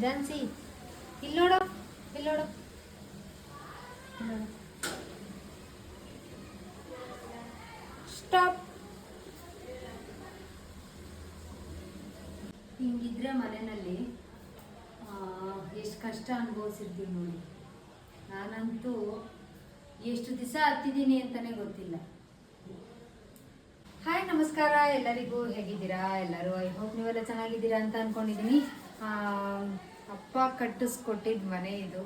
ಜಾನ್ಸಿ ಇಲ್ಲಿ ನೋಡು, ಇಲ್ಲಿ ನೋಡು. ಸ್ಟಾಪ್. ಹಿಂಗಿದ್ರೆ ಮನೆಯಲ್ಲಿ ಎಷ್ಟು ಕಷ್ಟ ಅನುಭವಿಸಿರ್ತೀವಿ ನೋಡಿ. ನಾನಂತೂ ಎಷ್ಟು ದಿವಸ ಹತ್ತಿದ್ದೀನಿ ಅಂತಲೇ ಗೊತ್ತಿಲ್ಲ. ಹಾಯ್, ನಮಸ್ಕಾರ ಎಲ್ಲರಿಗೂ. ಹೇಗಿದ್ದೀರಾ ಎಲ್ಲರೂ? ಐ ಹೋಪ್ ನೀವೆಲ್ಲ ಚೆನ್ನಾಗಿದ್ದೀರಾ ಅಂತ ಅಂದ್ಕೊಂಡಿದ್ದೀನಿ. ಅಪ್ಪ ಕಟ್ಟಿಸ್ಕೊಟ್ಟಿದ್ದ ಮನೆ ಇದು.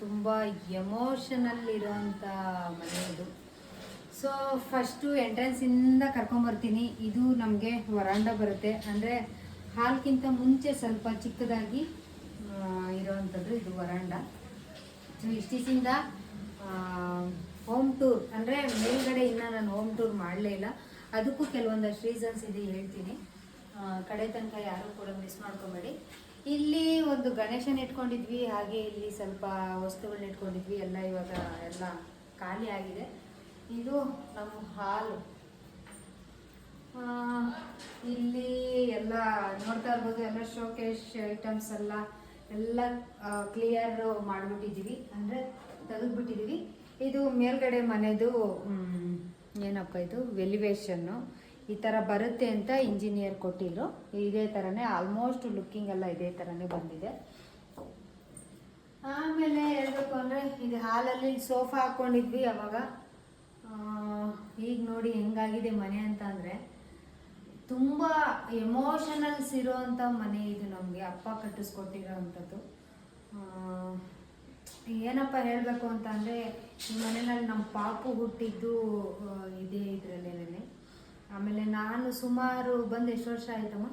ತುಂಬ ಎಮೋಷನಲ್ ಇರೋವಂಥ ಮನೆ ಇದು. ಸೊ ಫಸ್ಟು ಎಂಟ್ರೆನ್ಸಿಂದ ಕರ್ಕೊಂಬರ್ತೀನಿ. ಇದು ನಮಗೆ ವರಾಂಡ ಬರುತ್ತೆ, ಅಂದರೆ ಹಾಲ್ಗಿಂತ ಮುಂಚೆ ಸ್ವಲ್ಪ ಚಿಕ್ಕದಾಗಿ ಇರೋವಂಥದ್ದು ಇದು ವರಾಂಡ. ಸೊ ಇಷ್ಟಿಸಿಂದ ಹೋಮ್ ಟೂರ್, ಅಂದರೆ ಮೇಲ್ಗಡೆ ಇನ್ನೂ ನಾನು ಹೋಮ್ ಟೂರ್ ಮಾಡಲೇ ಇಲ್ಲ. ಅದಕ್ಕೂ ಕೆಲವೊಂದಷ್ಟು ರೀಸನ್ಸ್ ಇದೆ, ಹೇಳ್ತೀನಿ. ಕಡೆ ತನಕ ಯಾರೂ ಕೂಡ ಮಿಸ್ ಮಾಡ್ಕೊಬೇಡಿ. ಇಲ್ಲಿ ಒಂದು ಗಣೇಶನ ಇಟ್ಕೊಂಡಿದ್ವಿ, ಹಾಗೆ ಇಲ್ಲಿ ಸ್ವಲ್ಪ ವಸ್ತುಗಳನ್ನ ಇಟ್ಕೊಂಡಿದ್ವಿ. ಎಲ್ಲ ಇವಾಗ ಎಲ್ಲ ಖಾಲಿ ಆಗಿದೆ. ಇದು ನಮ್ಮ ಹಾಲು. ಇಲ್ಲಿ ಎಲ್ಲ ನೋಡ್ತಾ ಇರ್ಬೋದು, ಎಲ್ಲ ಶೋಕೇಶ್ ಐಟಮ್ಸ್ ಎಲ್ಲ ಕ್ಲಿಯರ್ ಮಾಡಿಬಿಟ್ಟಿದ್ದೀವಿ, ಅಂದರೆ ತೆಗೆದುಬಿಟ್ಟಿದ್ದೀವಿ. ಇದು ಮೇಲ್ಗಡೆ ಮನೆದು ಏನಪ್ಪ ಇದು ವೆಲಿವೇಶನ್ನು ಈ ಥರ ಬರುತ್ತೆ ಅಂತ ಇಂಜಿನಿಯರ್ ಕೊಟ್ಟಿದ್ರು. ಇದೇ ಥರನೇ ಆಲ್ಮೋಸ್ಟ್ ಲುಕ್ಕಿಂಗ್ ಎಲ್ಲ ಇದೇ ಥರನೇ ಬಂದಿದೆ. ಆಮೇಲೆ ಹೇಳ್ಬೇಕು ಅಂದರೆ ಇದು ಹಾಲಲ್ಲಿ ಸೋಫಾ ಹಾಕ್ಕೊಂಡಿದ್ವಿ ಅವಾಗ. ಈಗ ನೋಡಿ ಹೆಂಗಾಗಿದೆ ಮನೆ ಅಂತ ಅಂದರೆ, ತುಂಬ ಎಮೋಷನಲ್ಸ್ ಇರೋವಂಥ ಮನೆ ಇದು. ನಮಗೆ ಅಪ್ಪ ಕಟ್ಟಿಸ್ಕೊಟ್ಟಿರೋ ಅಂಥದ್ದು. ಏನಪ್ಪ ಹೇಳಬೇಕು ಅಂತ ಅಂದರೆ, ಈ ಮನೆಯಲ್ಲಿ ನಮ್ಮ ಪಾಪು ಹುಟ್ಟಿದ್ದು ಇದೇ ಇದರಲ್ಲೇನೆ. ಆಮೇಲೆ ನಾನು ಸುಮಾರು ಬಂದು ಎಷ್ಟು ವರ್ಷ ಆಯ್ತಮ್ಮ?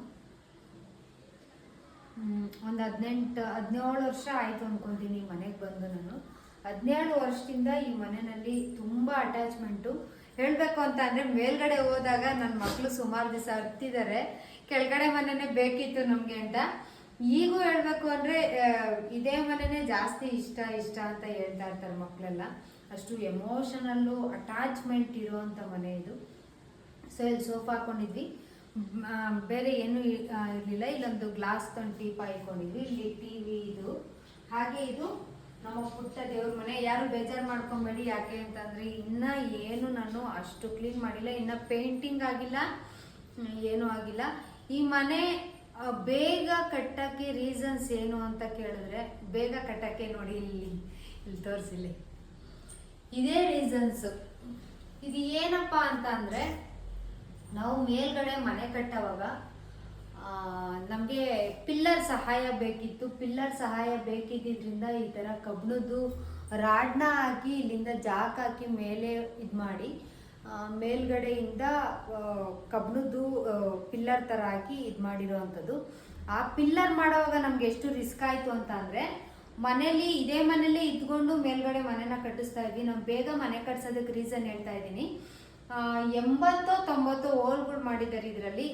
ಒಂದು 17 ವರ್ಷ ಆಯಿತು ಅಂದ್ಕೊತೀನಿ ಮನೆಗೆ ಬಂದು. ನಾನು 17 ವರ್ಷದಿಂದ ಈ ಮನೆಯಲ್ಲಿ ತುಂಬ ಅಟ್ಯಾಚ್ಮೆಂಟು. ಹೇಳಬೇಕು ಅಂತ ಅಂದರೆ, ಮೇಲ್ಗಡೆ ಹೋದಾಗ ನನ್ನ ಮಕ್ಕಳು ಸುಮಾರು ದಿವಸ ಹತ್ತಿದ್ದಾರೆ, ಕೆಳಗಡೆ ಮನೆಯೇ ಬೇಕಿತ್ತು ನಮಗೆ ಅಂತ. ಈಗೂ ಹೇಳಬೇಕು ಅಂದರೆ ಇದೇ ಮನೆಯೇ ಜಾಸ್ತಿ ಇಷ್ಟ ಅಂತ ಹೇಳ್ತಾ ಇರ್ತಾರೆ ಮಕ್ಕಳೆಲ್ಲ. ಅಷ್ಟು ಎಮೋಷನಲ್ಲು ಅಟ್ಯಾಚ್ಮೆಂಟ್ ಇರೋವಂಥ ಮನೆ ಇದು. ಸೊ ಇಲ್ಲಿ ಸೋಫಾ ಹಾಕ್ಕೊಂಡಿದ್ವಿ, ಬೇರೆ ಏನೂ ಇರಲಿಲ್ಲ. ಇಲ್ಲೊಂದು ಗ್ಲಾಸ್ ಟೀಪ ಇಟ್ಕೊಂಡಿದ್ವಿ. ಇಲ್ಲಿ TV ಇದು. ಹಾಗೆ ಇದು ನಮ್ಮ ಪುಟ್ಟ ದೇವ್ರ ಮನೆ. ಯಾರು ಬೇಜಾರು ಮಾಡ್ಕೊಬೇಡಿ, ಯಾಕೆ ಅಂತಂದರೆ ಇನ್ನೂ ಏನು ನಾನು ಅಷ್ಟು ಕ್ಲೀನ್ ಮಾಡಿಲ್ಲ, ಇನ್ನು ಪೇಂಟಿಂಗ್ ಆಗಿಲ್ಲ, ಏನೂ ಆಗಿಲ್ಲ. ಈ ಮನೆ ಬೇಗ ಕಟ್ಟೋಕ್ಕೆ ರೀಸನ್ಸ್ ಏನು ಅಂತ ಕೇಳಿದ್ರೆ, ಬೇಗ ಕಟ್ಟೋಕ್ಕೆ ನೋಡಿ ಇಲ್ಲಿ ತೋರಿಸಿಲ್ಲಿ ಇದೇ ರೀಸನ್ಸು. ಇದು ಏನಪ್ಪ ಅಂತ ಅಂದರೆ, ನಾವು ಮೇಲ್ಗಡೆ ಮನೆ ಕಟ್ಟೋವಾಗ ನಮಗೆ ಪಿಲ್ಲರ್ ಸಹಾಯ ಬೇಕಿತ್ತು. ಪಿಲ್ಲರ್ ಸಹಾಯ ಬೇಕಿದ್ದರಿಂದ ಈ ಥರ ಕಬ್ಬಿಣದ್ದು ರಾಡ್ನ ಹಾಕಿ ಇಲ್ಲಿಂದ ಜಾಕ್ ಹಾಕಿ ಮೇಲೆ ಇದು ಮಾಡಿ, ಮೇಲ್ಗಡೆಯಿಂದ ಕಬ್ಬಿಣದ್ದು ಪಿಲ್ಲರ್ ಥರ ಹಾಕಿ ಇದು ಮಾಡಿರೋ ಅಂಥದ್ದು. ಆ ಪಿಲ್ಲರ್ ಮಾಡೋವಾಗ ನಮ್ಗೆ ಎಷ್ಟು ರಿಸ್ಕ್ ಆಯಿತು ಅಂತ ಅಂದರೆ, ಮನೇಲಿ ಇದೇ ಮನೇಲಿ ಇದ್ಕೊಂಡು ಮೇಲ್ಗಡೆ ಮನೆನ ಕಟ್ಟಿಸ್ತಾ ಇದ್ವಿ. ನಾವು ಬೇಗ ಮನೆ ಕಟ್ಸೋದಕ್ಕೆ ರೀಸನ್ ಹೇಳ್ತಾ ಇದ್ದೀನಿ. 80-90 ಹೋಲ್ಗಳು ಮಾಡಿದ್ದಾರೆ ಇದರಲ್ಲಿ.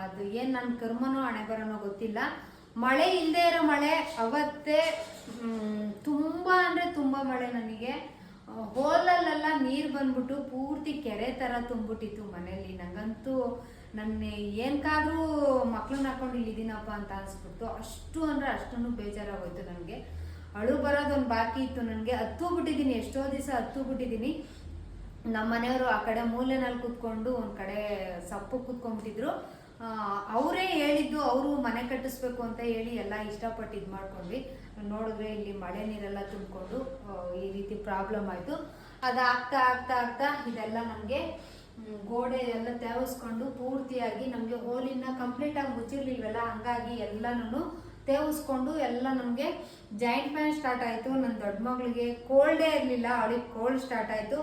ಅದು ಏನು ನನ್ನ ಕರ್ಮನೋ ಹಣೆ ಬರೋನೋ ಗೊತ್ತಿಲ್ಲ. ಮಳೆ ಇಲ್ಲದೆ ಇರೋ ಮಳೆ ಅವತ್ತೇ ತುಂಬ ಅಂದರೆ ತುಂಬ ಮಳೆ. ನನಗೆ ಹೋಲಲ್ಲೆಲ್ಲ ನೀರು ಬಂದ್ಬಿಟ್ಟು ಪೂರ್ತಿ ಕೆರೆ ಥರ ತುಂಬಿಟ್ಟಿತ್ತು ಮನೆಯಲ್ಲಿ. ನನಗಂತೂ ನನ್ನ ಏನಕ್ಕಾದ್ರೂ ಮಕ್ಕಳನ್ನ ಹಾಕೊಂಡು ಇಲ್ಲಿದ್ದೀನಪ್ಪ ಅಂತ ಅನಿಸ್ಬಿಡ್ತು. ಅಷ್ಟು ಅಂದರೆ ಅಷ್ಟನ್ನು ಬೇಜಾರಾಗೋಯ್ತು ನನಗೆ. ಅಳು ಬರೋದೊಂದು ಬಾಕಿ ಇತ್ತು ನನಗೆ. ಹತ್ತು ಬಿಟ್ಟಿದ್ದೀನಿ, ಎಷ್ಟೋ ದಿವಸ ಹತ್ತು ಬಿಟ್ಟಿದ್ದೀನಿ. ನಮ್ಮ ಮನೆಯವರು ಆ ಕಡೆ ಮೂಲೆನಲ್ಲಿ ಕೂತ್ಕೊಂಡು ಒಂದು ಕಡೆ ಸಪ್ಪು ಕೂತ್ಕೊಂಡ್ಬಿಟ್ಟಿದ್ರು. ಅವರೇ ಹೇಳಿದ್ದು, ಅವರು ಮನೆ ಕಟ್ಟಿಸ್ಬೇಕು ಅಂತ ಹೇಳಿ ಎಲ್ಲ ಇಷ್ಟಪಟ್ಟು ಇದು ಮಾಡ್ಕೊಂಡ್ವಿ. ನೋಡಿದ್ರೆ ಇಲ್ಲಿ ಮಳೆ ನೀರೆಲ್ಲ ತುಂಬಿಕೊಂಡು ಈ ರೀತಿ ಪ್ರಾಬ್ಲಮ್ ಆಯಿತು. ಅದು ಆಗ್ತಾ ಇದೆಲ್ಲ ನಮಗೆ ಗೋಡೆ ಎಲ್ಲ ತೇವಿಸ್ಕೊಂಡು ಪೂರ್ತಿಯಾಗಿ ನಮಗೆ ಹೋಲಿನ ಕಂಪ್ಲೀಟಾಗಿ ಮುಚ್ಚಿರ್ಲಿಲ್ವಲ್ಲ, ಹಂಗಾಗಿ ಎಲ್ಲನೂ ತೇವಿಸ್ಕೊಂಡು ಎಲ್ಲ ನಮಗೆ ಜಾಯಿಂಟ್ ಪೇನ್ ಸ್ಟಾರ್ಟ್ ಆಯಿತು. ನನ್ನ ದೊಡ್ಡ ಮಗಳಿಗೆ ಕೋಲ್ಡೇ ಇರಲಿಲ್ಲ, ಅವಳಿಗೆ ಕೋಲ್ಡ್ ಸ್ಟಾರ್ಟ್ ಆಯಿತು.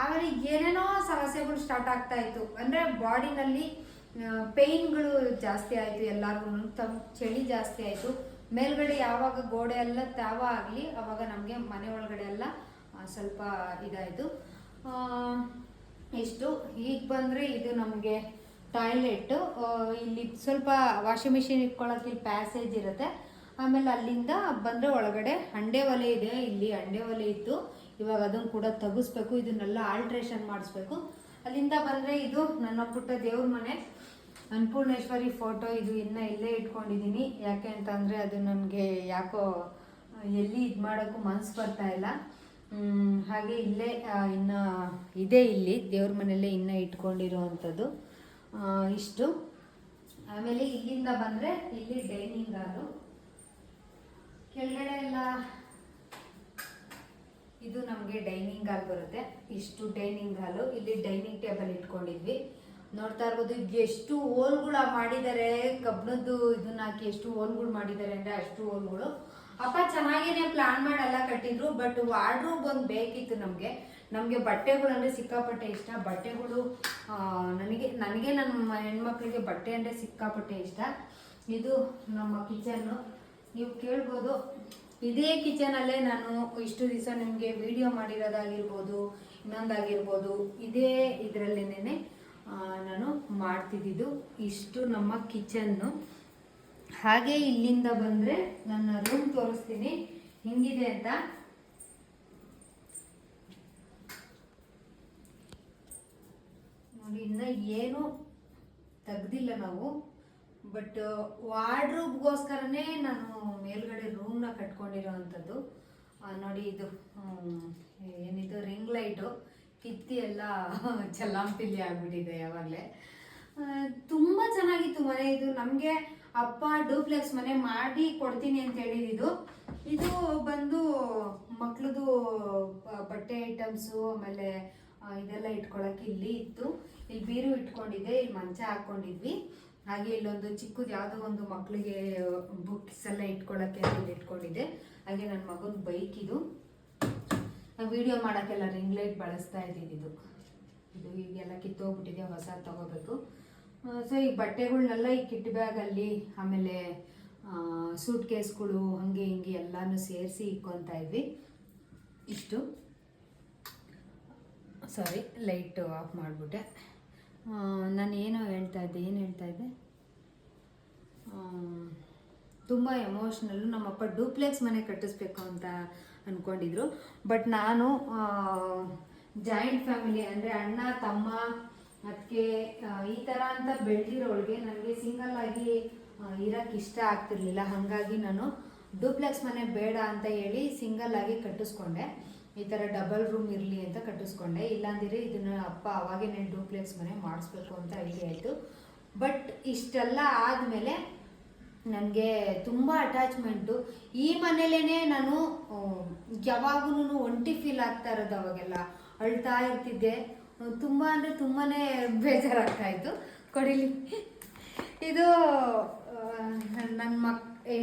ಆಮೇಲೆ ಏನೇನೋ ಸಮಸ್ಯೆಗಳು ಸ್ಟಾರ್ಟ್ ಆಗ್ತಾ ಇತ್ತು. ಅಂದರೆ ಬಾಡಿನಲ್ಲಿ ಪೇಯ್ನ್ಗಳು ಜಾಸ್ತಿ ಆಯಿತು, ಎಲ್ಲರಿಗೂ ಚಳಿ ಜಾಸ್ತಿ ಆಯಿತು. ಮೇಲ್ಗಡೆ ಯಾವಾಗ ಗೋಡೆ ಎಲ್ಲ ತಾವ ಆಗಲಿ ಆವಾಗ ನಮಗೆ ಮನೆ ಒಳಗಡೆ ಎಲ್ಲ ಸ್ವಲ್ಪ ಇದಾಯಿತು. ಇಷ್ಟು. ಈಗ ಬಂದರೆ ಇದು ನಮಗೆ ಟಾಯ್ಲೆಟ್ಟು. ಇಲ್ಲಿ ಸ್ವಲ್ಪ ವಾಷಿಂಗ್ ಮಿಷಿನ್ ಇಟ್ಕೊಳ್ಳೋಕೆ ಇಲ್ಲಿ ಪ್ಯಾಸೇಜ್ ಇರುತ್ತೆ. ಆಮೇಲೆ ಅಲ್ಲಿಂದ ಬಂದರೆ ಒಳಗಡೆ ಅಂಡೆ ಒಲೆ ಇದೆ. ಇಲ್ಲಿ ಅಂಡೆ ಒಲೆ ಇತ್ತು, ಇವಾಗ ಅದನ್ನು ಕೂಡ ತೆಗಿಸ್ಬೇಕು. ಇದನ್ನೆಲ್ಲ ಆಲ್ಟ್ರೇಷನ್ ಮಾಡಿಸ್ಬೇಕು. ಅಲ್ಲಿಂದ ಬಂದರೆ ಇದು ನನ್ನ ಪುಟ್ಟ ದೇವ್ರ ಮನೆ. ಅನ್ನಪೂರ್ಣೇಶ್ವರಿ ಫೋಟೋ ಇದು ಇನ್ನೂ ಇಲ್ಲೇ ಇಟ್ಕೊಂಡಿದ್ದೀನಿ. ಯಾಕೆ ಅಂತಂದರೆ ಅದು ನನಗೆ ಯಾಕೋ ಎಲ್ಲಿ ಇದು ಮಾಡೋಕ್ಕೂ ಮನಸ್ಸು ಬರ್ತಾ ಇಲ್ಲ. ಹಾಗೆ ಇಲ್ಲೇ ಇನ್ನು ಇದೆ, ಇಲ್ಲಿ ದೇವ್ರ ಮನೆಯಲ್ಲೇ ಇನ್ನೂ ಇಟ್ಕೊಂಡಿರೋ ಅಂಥದ್ದು ಇಷ್ಟು. ಆಮೇಲೆ ಇಲ್ಲಿಂದ ಬಂದರೆ ಇಲ್ಲಿ ಡೈನಿಂಗ್ ಹಾಲು, ಕೆಳಗಡೆ ಎಲ್ಲ ಇದು ನಮಗೆ ಡೈನಿಂಗ್ ಹಾಲ್ ಬರುತ್ತೆ. ಇಷ್ಟು ಡೈನಿಂಗ್ ಹಾಲು. ಇಲ್ಲಿ ಡೈನಿಂಗ್ ಟೇಬಲ್ ಇಟ್ಕೊಂಡಿದ್ವಿ. ನೋಡ್ತಾ ಇರ್ಬೋದು ಎಷ್ಟು ಹೋಲ್ಗಳು ಮಾಡಿದ್ದಾರೆ, ಕಬ್ಬಣದ್ದು ಇದನ್ನ ಹಾಕಿ ಎಷ್ಟು ಹೋಲ್ಗಳು ಮಾಡಿದ್ದಾರೆ ಅಂದರೆ ಅಷ್ಟು ಹೋಲ್ಗಳು. ಅಪ್ಪ ಚೆನ್ನಾಗೇನೆ ಪ್ಲಾನ್ ಮಾಡೆಲ್ಲ ಕಟ್ಟಿದ್ರು. ಬಟ್ ವಾರ್ಡ್ರೋಬ್ ಒಂದು ಬೇಕಿತ್ತು ನಮಗೆ ಬಟ್ಟೆಗಳು ಅಂದರೆ ಸಿಕ್ಕಾಪಟ್ಟೆ ಇಷ್ಟ. ಬಟ್ಟೆಗಳು ನನಗೆ ನನ್ನ ಹೆಣ್ಮಕ್ಳಿಗೆ ಬಟ್ಟೆ ಅಂದರೆ ಸಿಕ್ಕಾಪಟ್ಟೆ ಇಷ್ಟ. ಇದು ನಮ್ಮ ಕಿಚನ್ನು. ನೀವು ಕೇಳ್ಬೋದು, ಇದೇ ಕಿಚನಲ್ಲೇ ನಾನು ಇಷ್ಟು ದಿವಸ ನಿಮಗೆ ವಿಡಿಯೋ ಮಾಡಿರೋದಾಗಿರ್ಬೋದು, ಇನ್ನೊಂದಾಗಿರ್ಬೋದು, ಇದೇ ಇದರಲ್ಲೇನೆ ನಾನು ಮಾಡ್ತಿದ್ದಿದ್ದು. ಇಷ್ಟು ನಮ್ಮ ಕಿಚನ್ನು. ಹಾಗೆ ಇಲ್ಲಿಂದ ಬಂದರೆ ನನ್ನ ರೂಮ್ ತೋರಿಸ್ತೀನಿ ಹಿಂಗಿದೆ ಅಂತ. ನೋಡಿ, ಇನ್ನು ಏನು ತೆಗ್ದಿಲ್ಲ ನಾವು. ಬಟ್ ವಾರ್ಡ್ರೋಬ್ಗೋಸ್ಕರನೇ ನಾನು ಮೇಲ್ಗಡೆ ರೂಮ್ನ ಕಟ್ಕೊಂಡಿರೋ ಅಂಥದ್ದು. ನೋಡಿ, ಇದು ಏನಿದು ರಿಂಗ್ ಲೈಟು ಕಿತ್ತಿ ಎಲ್ಲ ಚಲ್ಲಾಂಪಿಲ್ಲಿ ಆಗಿಬಿಟ್ಟಿದೆ ಯಾವಾಗಲೇ. ತುಂಬ ಚೆನ್ನಾಗಿತ್ತು ಮನೆ ಇದು. ನಮಗೆ ಅಪ್ಪ ಡೂಪ್ಲೆಕ್ಸ್ ಮನೆ ಮಾಡಿ ಕೊಡ್ತೀನಿ ಅಂತ ಹೇಳಿದ್ದು. ಇದು ಬಂದು ಮಕ್ಳದು ಬಟ್ಟೆ ಐಟಮ್ಸು ಆಮೇಲೆ ಇದೆಲ್ಲ ಇಟ್ಕೊಳಕ್ಕೆ ಇಲ್ಲಿ ಇತ್ತು. ಇಲ್ಲಿ ಬೀರು ಇಟ್ಕೊಂಡಿದ್ದೆ, ಇಲ್ಲಿ ಮಂಚ ಹಾಕ್ಕೊಂಡಿದ್ವಿ. ಹಾಗೆ ಇಲ್ಲೊಂದು ಚಿಕ್ಕದು ಯಾವುದೋ ಒಂದು ಮಕ್ಕಳಿಗೆ ಬುಕ್ಸ್ ಎಲ್ಲ ಇಟ್ಕೊಳ್ಳೋಕ್ಕೆ ಇಲ್ಲಿ ಇಟ್ಕೊಂಡಿದ್ದೆ. ಹಾಗೆ ನನ್ನ ಮಗನ ಬೈಕ್ ಇದು. ನಾವು ವಿಡಿಯೋ ಮಾಡೋಕ್ಕೆಲ್ಲ ರಿಂಗ್ ಲೈಟ್ ಬಳಸ್ತಾ ಇದ್ದಿದ್ದು. ಇದು ಈಗೆಲ್ಲ ಕಿತ್ತೋಗ್ಬಿಟ್ಟಿದೆ, ಹೊಸ ತಗೋಬೇಕು. ಸೊ ಈ ಬಟ್ಟೆಗಳ್ನೆಲ್ಲ ಈ ಕಿಟ್ ಬ್ಯಾಗಲ್ಲಿ ಆಮೇಲೆ ಸೂಟ್ ಕೇಸ್ಗಳು ಹಂಗೆ ಹಿಂಗೆ ಎಲ್ಲನೂ ಸೇರಿಸಿ ಇಕ್ಕೊತಾ ಇದ್ವಿ. ಇಷ್ಟು. ಸಾರಿ, ಲೈಟ್ ಆಫ್ ಮಾಡಿಬಿಟ್ಟೆ. ನಾನು ಏನು ಹೇಳ್ತಾ ಇದ್ದೆ ತುಂಬ ಎಮೋಷ್ನಲ್ಲು. ನಮ್ಮಪ್ಪ ಡೂಪ್ಲೆಕ್ಸ್ ಮನೆ ಕಟ್ಟಿಸ್ಬೇಕು ಅಂತ ಅಂದ್ಕೊಂಡಿದ್ರು. ಬಟ್ ನಾನು ಜಾಯಿಂಟ್ ಫ್ಯಾಮಿಲಿ ಅಂದರೆ ಅಣ್ಣ ತಮ್ಮ ಅದಕ್ಕೆ ಈ ಥರ ಅಂತ ಬೆಳೆದಿರೋಳಿಗೆ ನನಗೆ ಸಿಂಗಲ್ ಆಗಿ ಇರೋಕ್ಕೆ ಇಷ್ಟ ಆಗ್ತಿರ್ಲಿಲ್ಲ. ಹಾಗಾಗಿ ನಾನು ಡೂಪ್ಲೆಕ್ಸ್ ಮನೆ ಬೇಡ ಅಂತ ಹೇಳಿ ಸಿಂಗಲ್ ಆಗಿ ಕಟ್ಟಿಸ್ಕೊಂಡೆ. ಈ ಥರ ಡಬಲ್ ರೂಮ್ ಇರಲಿ ಅಂತ ಕಟ್ಟಿಸ್ಕೊಂಡೆ. ಇಲ್ಲಾಂದಿರಿ ಇದನ್ನು ಅಪ್ಪ ಅವಾಗೇನೆ ಡೂಪ್ಲೆಕ್ಸ್ ಮನೆ ಮಾಡಿಸ್ಬೇಕು ಅಂತ ಐಡಿಯಾ ಆಯಿತು. ಬಟ್ ಇಷ್ಟೆಲ್ಲ ಆದಮೇಲೆ ನನಗೆ ತುಂಬ ಅಟ್ಯಾಚ್ಮೆಂಟು. ಈ ಮನೇಲೇ ನಾನು ಯಾವಾಗೂ ಒಂಟಿ ಫೀಲ್ ಆಗ್ತಾ ಇರೋದು. ಅವಾಗೆಲ್ಲ ಅಳ್ತಾ ಇರ್ತಿದ್ದೆ. ತುಂಬ ಅಂದರೆ ತುಂಬಾ ಬೇಜಾರಾಗ್ತಾಯಿತ್ತು. ಕೊಡಿಲಿ, ಇದು ನನ್ನ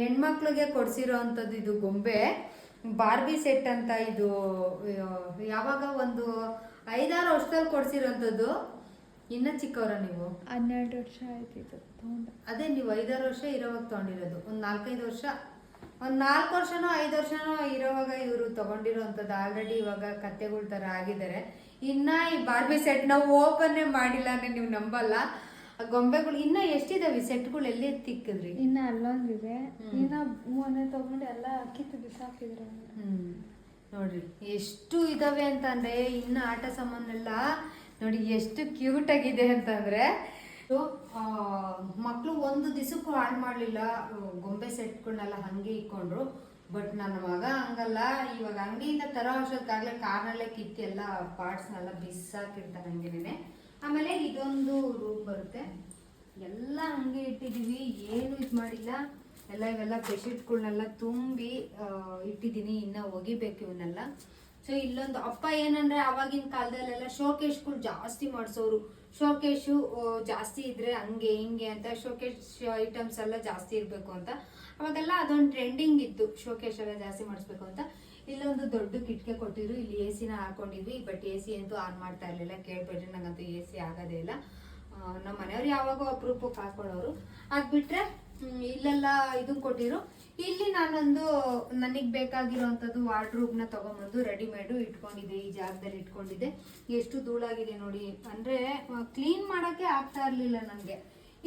ಹೆಣ್ಮಕ್ಳಿಗೆ ಕೊಡಿಸಿರೋ ಅಂಥದ್ದು. ಇದು ಗೊಂಬೆ ಬಾರ್ಬಿ ಸೆಟ್ ಅಂತ. ಇದು ಯಾವಾಗ ಒಂದು 5-6 ವರ್ಷದಲ್ಲಿ ಕೊಡಿಸಿರೋಂಥದ್ದು. ಇನ್ನೂ ಚಿಕ್ಕವರ ನೀವು? 12 ವರ್ಷ ಆಯ್ತು ಇದು ತೊಗೊಂಡು. ಅದೇ ನೀವು 5-6 ವರ್ಷ ಇರೋವಾಗ ತೊಗೊಂಡಿರೋದು. ಒಂದು 4-5 ವರ್ಷ, ಒಂದು 4 ವರ್ಷನೋ 5 ವರ್ಷನೋ ಇರೋವಾಗ ಇವರು ತೊಗೊಂಡಿರೋವಂಥದ್ದು. ಆಲ್ರೆಡಿ ಇವಾಗ ಕತ್ತೆಗಳ ಥರ ಆಗಿದ್ದಾರೆ. ಇನ್ನು ಈ ಬಾರ್ಬಿ ಸೆಟ್ ನಾವು ಓಪನ್ನೇ ಮಾಡಿಲ್ಲ ಅಂದರೆ ನೀವು ನಂಬಲ್ಲ. ಗೊಂಬೆಗಳು ಇನ್ನೂ ಎಷ್ಟಿದಾವೆ ಸೆಟ್ಗಳು? ಎಲ್ಲಿ ತಿಕ್ಕಿದ್ರಿ? ಇನ್ನು ಅಲ್ಲೊಂದಿದೆ. ಇನ್ನು ಮೊನ್ನೆ ತೊಗೊಂಡು ಎಲ್ಲ ಕಿತ್ತು ಬಿಸಾಕಿದ್ರು. ನೋಡ್ರಿ ಎಷ್ಟು ಇದಾವೆ ಅಂತಂದರೆ. ಇನ್ನು ಆಟ ಸಾಮಾನೆಲ್ಲ ನೋಡಿ ಎಷ್ಟು ಕ್ಯೂಟಾಗಿದೆ ಅಂತಂದರೆ. ಮಕ್ಕಳು ಒಂದು ದಿವಸಕ್ಕೂ ಹಾಳು ಮಾಡಲಿಲ್ಲ. ಗೊಂಬೆ ಸೆಟ್ಗಳನ್ನೆಲ್ಲ ಹಾಗೆ ಇಕ್ಕೊಂಡ್ರು. ಬಟ್ ನನ್ನ ಮಗ ಹಂಗಲ್ಲ. ಇವಾಗ ಅಂಗಡಿಯಿಂದ ತರೋ ಅಷ್ಟೊತ್ತಾಗಲೇ ಕಾರ್ನಲ್ಲೇ ಕಿತ್ತಿ ಎಲ್ಲ ಪಾರ್ಟ್ಸ್ನೆಲ್ಲ ಬಿಸಾಕಿರ್ತಾನೆ ಹಂಗೇನೆ. ಆಮೇಲೆ ಇದೊಂದು ರೂಮ್ ಬರುತ್ತೆ. ಎಲ್ಲ ಹಂಗೆ ಇಟ್ಟಿದ್ದೀವಿ, ಏನು ಇದು ಮಾಡಿಲ್ಲ. ಇವೆಲ್ಲ ಬೆಡ್ಶೀಟ್ಗಳನ್ನೆಲ್ಲ ತುಂಬಿ ಇಟ್ಟಿದ್ದೀನಿ. ಇನ್ನು ಒಗಿಬೇಕು ಇವನ್ನೆಲ್ಲ. ಸೊ ಇಲ್ಲೊಂದು ಅಪ್ಪ ಏನಂದರೆ ಆವಾಗಿನ ಕಾಲದಲ್ಲೆಲ್ಲ ಶೋಕೇಶ್ಗಳು ಜಾಸ್ತಿ ಮಾಡಿಸೋರು. ಶೋಕೇಶು ಜಾಸ್ತಿ ಇದ್ದರೆ ಹಂಗೆ ಹಿಂಗೆ ಅಂತ ಶೋಕೇಶ್ ಐಟಮ್ಸ್ ಎಲ್ಲ ಜಾಸ್ತಿ ಇರಬೇಕು ಅಂತ. ಅವಾಗೆಲ್ಲ ಅದೊಂದು ಟ್ರೆಂಡಿಂಗ್ ಇತ್ತು, ಶೋಕೇಶ್ ಎಲ್ಲ ಜಾಸ್ತಿ ಮಾಡಿಸ್ಬೇಕು ಅಂತ. ಇಲ್ಲೊಂದು ದೊಡ್ಡ ಕಿಟಕಿ ಕೊಟ್ಟಿದ್ರು. ಇಲ್ಲಿ ಎ ಸಿನ ಹಾಕೊಂಡಿದ್ವಿ. ಬಟ್ ಎ ಸಿ ಅಂತೂ ಆನ್ ಮಾಡ್ತಾ ಇರಲಿಲ್ಲ. ಕೇಳ್ಬೇಡ್ರಿ, ನಂಗಂತೂ ಎ ಸಿ ಆಗೋದೇ ಇಲ್ಲ. ನಮ್ಮ ಮನೆಯವ್ರು ಯಾವಾಗೋ ಅಪರೂಪಕ್ಕೆ ಹಾಕೊಳ್ಳೋರು. ಅದು ಬಿಟ್ಟರೆ ಇಲ್ಲೆಲ್ಲ ಇದನ್ನು ಕೊಟ್ಟಿರು. ಇಲ್ಲಿ ನಾನೊಂದು ನನಗೆ ಬೇಕಾಗಿರೋವಂಥದ್ದು ವಾರ್ಡ್ರೋಬ್ನ ತೊಗೊಂಬಂದು ರೆಡಿಮೇಡು ಇಟ್ಕೊಂಡಿದ್ದೆ. ಈ ಜಾಗದಲ್ಲಿ ಇಟ್ಕೊಂಡಿದ್ದೆ. ಎಷ್ಟು ಧೂಳಾಗಿದೆ ನೋಡಿ. ಅಂದರೆ ಕ್ಲೀನ್ ಮಾಡೋಕ್ಕೆ ಆಗ್ತಾ ಇರಲಿಲ್ಲ ನನಗೆ.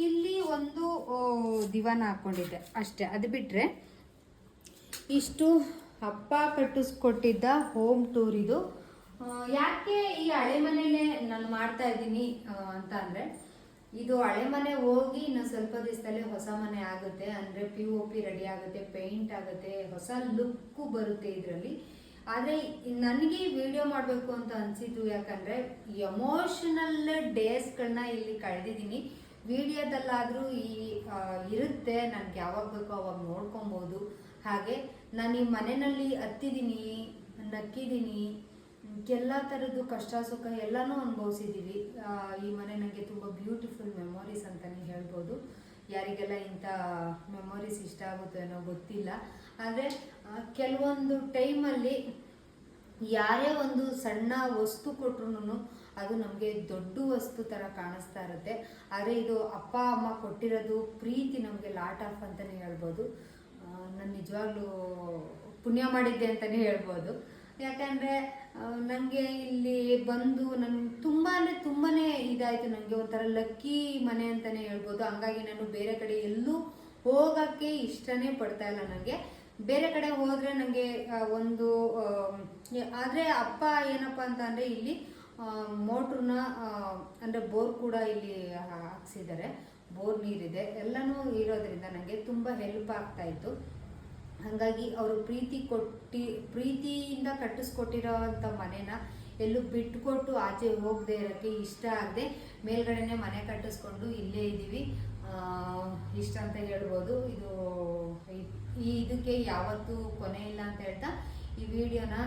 ಇಲ್ಲಿ ಒಂದು ದಿವಾನ ಹಾಕ್ಕೊಂಡಿದ್ದೆ ಅಷ್ಟೇ. ಅದು ಬಿಟ್ಟರೆ ಇಷ್ಟು ಅಪ್ಪ ಕಟ್ಟಿಸ್ಕೊಟ್ಟಿದ್ದ ಹೋಮ್ ಟೂರ್ ಇದು. ಯಾಕೆ ಈ ಹಳೆ ಮನೆಯಲ್ಲೇ ನಾನು ಮಾಡ್ತಾ ಇದ್ದೀನಿ ಅಂತ ಅಂದರೆ, ಇದು ಹಳೆ ಮನೆ ಹೋಗಿ ಇನ್ನು ಸ್ವಲ್ಪ ದಿವಸದಲ್ಲೇ ಹೊಸ ಮನೆ ಆಗುತ್ತೆ, ಅಂದರೆ POP ರೆಡಿ ಆಗುತ್ತೆ, ಪೇಂಟ್ ಆಗುತ್ತೆ, ಹೊಸ ಲುಕ್ಕು ಬರುತ್ತೆ ಇದರಲ್ಲಿ. ಆದರೆ ನನಗೆ ವಿಡಿಯೋ ಮಾಡಬೇಕು ಅಂತ ಅನಿಸಿದ್ದು ಯಾಕಂದರೆ ಎಮೋಷನಲ್ ಡೇಸ್ಗಳನ್ನ ಇಲ್ಲಿ ಕಳೆದಿದ್ದೀನಿ. ವಿಡಿಯೋದಲ್ಲಾದರೂ ಇರುತ್ತೆ, ನನಗೆ ಯಾವಾಗ ಬೇಕೋ ಅವಾಗ ನೋಡ್ಕೊಬೋದು. ಹಾಗೆ ನಾನು ಈ ಮನೆಯಲ್ಲಿ ಹತ್ತಿದ್ದೀನಿ, ನಕ್ಕಿದ್ದೀನಿ, ಎಲ್ಲ ಥರದ್ದು ಕಷ್ಟ ಸುಖ ಎಲ್ಲನೂ ಅನುಭವಿಸಿದ್ದೀವಿ. ಈ ಮನೆ ನನಗೆ ತುಂಬ ಬ್ಯೂಟಿಫುಲ್ ಮೆಮೊರೀಸ್ ಅಂತಲೇ ಹೇಳ್ಬೋದು. ಯಾರಿಗೆಲ್ಲ ಇಂಥ ಮೆಮೊರೀಸ್ ಇಷ್ಟ ಆಗುತ್ತೋ ಏನೋ ಗೊತ್ತಿಲ್ಲ. ಆದರೆ ಕೆಲವೊಂದು ಟೈಮಲ್ಲಿ ಯಾರೇ ಒಂದು ಸಣ್ಣ ವಸ್ತು ಕೊಟ್ರು ಅದು ನಮಗೆ ದೊಡ್ಡ ವಸ್ತು ಥರ ಕಾಣಿಸ್ತಾ ಇರುತ್ತೆ. ಆದರೆ ಇದು ಅಪ್ಪ ಅಮ್ಮ ಕೊಟ್ಟಿರೋದು ಪ್ರೀತಿ ನಮಗೆ ಲಾಟ್ ಆಫ್ ಅಂತಲೇ ಹೇಳ್ಬೋದು. ನಾನು ನಿಜವಾಗ್ಲೂ ಪುಣ್ಯ ಮಾಡಿದ್ದೆ ಅಂತಲೇ ಹೇಳ್ಬೋದು. ಯಾಕಂದರೆ ನನಗೆ ಇಲ್ಲಿ ಬಂದು ನನಗೆ ತುಂಬಾ ಇದಾಯಿತು. ನನಗೆ ಒಂಥರ ಲಕ್ಕಿ ಮನೆ ಅಂತಲೇ ಹೇಳ್ಬೋದು. ಹಂಗಾಗಿ ನಾನು ಬೇರೆ ಕಡೆ ಎಲ್ಲೂ ಹೋಗೋಕ್ಕೆ ಇಷ್ಟನೇ ಪಡ್ತಾ ಇಲ್ಲ. ನನಗೆ ಬೇರೆ ಕಡೆ ಹೋದರೆ ನನಗೆ ಒಂದು ಆದರೆ ಅಪ್ಪ ಏನಪ್ಪ ಅಂತ ಅಂದರೆ ಇಲ್ಲಿ ಮೋಟ್ರನ್ನ ಅಂದರೆ ಬೋರ್ ಕೂಡ ಇಲ್ಲಿ ಹಾಕ್ಸಿದ್ದಾರೆ, ಬೋರ್ ನೀರಿದೆ, ಎಲ್ಲನೂ ಇರೋದ್ರಿಂದ ನನಗೆ ತುಂಬ ಹೆಲ್ಪ್ ಆಗ್ತಾಯಿತ್ತು. ಹಾಗಾಗಿ ಅವರು ಪ್ರೀತಿಯಿಂದ ಕಟ್ಟಿಸ್ಕೊಟ್ಟಿರೋವಂಥ ಮನೇನ ಎಲ್ಲೂ ಬಿಟ್ಟುಕೊಟ್ಟು ಆಚೆ ಹೋಗದೆ ಇರೋಕ್ಕೆ ಇಷ್ಟ ಆಗದೆ ಮೇಲ್ಗಡೆನೆ ಮನೆ ಕಟ್ಟಿಸ್ಕೊಂಡು ಇಲ್ಲೇ ಇದ್ದೀವಿ. ಇಷ್ಟ ಅಂತ ಹೇಳ್ಬೋದು. ಇದಕ್ಕೆ ಯಾವತ್ತೂ ಕೊನೆ ಇಲ್ಲ ಅಂತ ಹೇಳ್ತಾ ಈ ವಿಡಿಯೋನ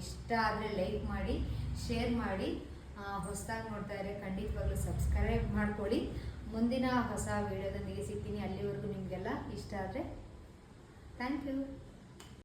ಇಷ್ಟ ಆದರೆ ಲೈಕ್ ಮಾಡಿ, ಶೇರ್ ಮಾಡಿ, ಹೊಸದಾಗಿ ನೋಡ್ತಾ ಇದ್ರೆ ಖಂಡಿತವಾಗ್ಲೂ ಸಬ್ಸ್ಕ್ರೈಬ್ ಮಾಡ್ಕೊಳ್ಳಿ. ಮುಂದಿನ ಹೊಸ ವಿಡಿಯೋದೊಂದಿಗೆ ಸಿಗ್ತೀನಿ. ಅಲ್ಲಿವರೆಗೂ ನಿಮಗೆಲ್ಲ ಇಷ್ಟ ಆದರೆ ಥ್ಯಾಂಕ್ ಯು.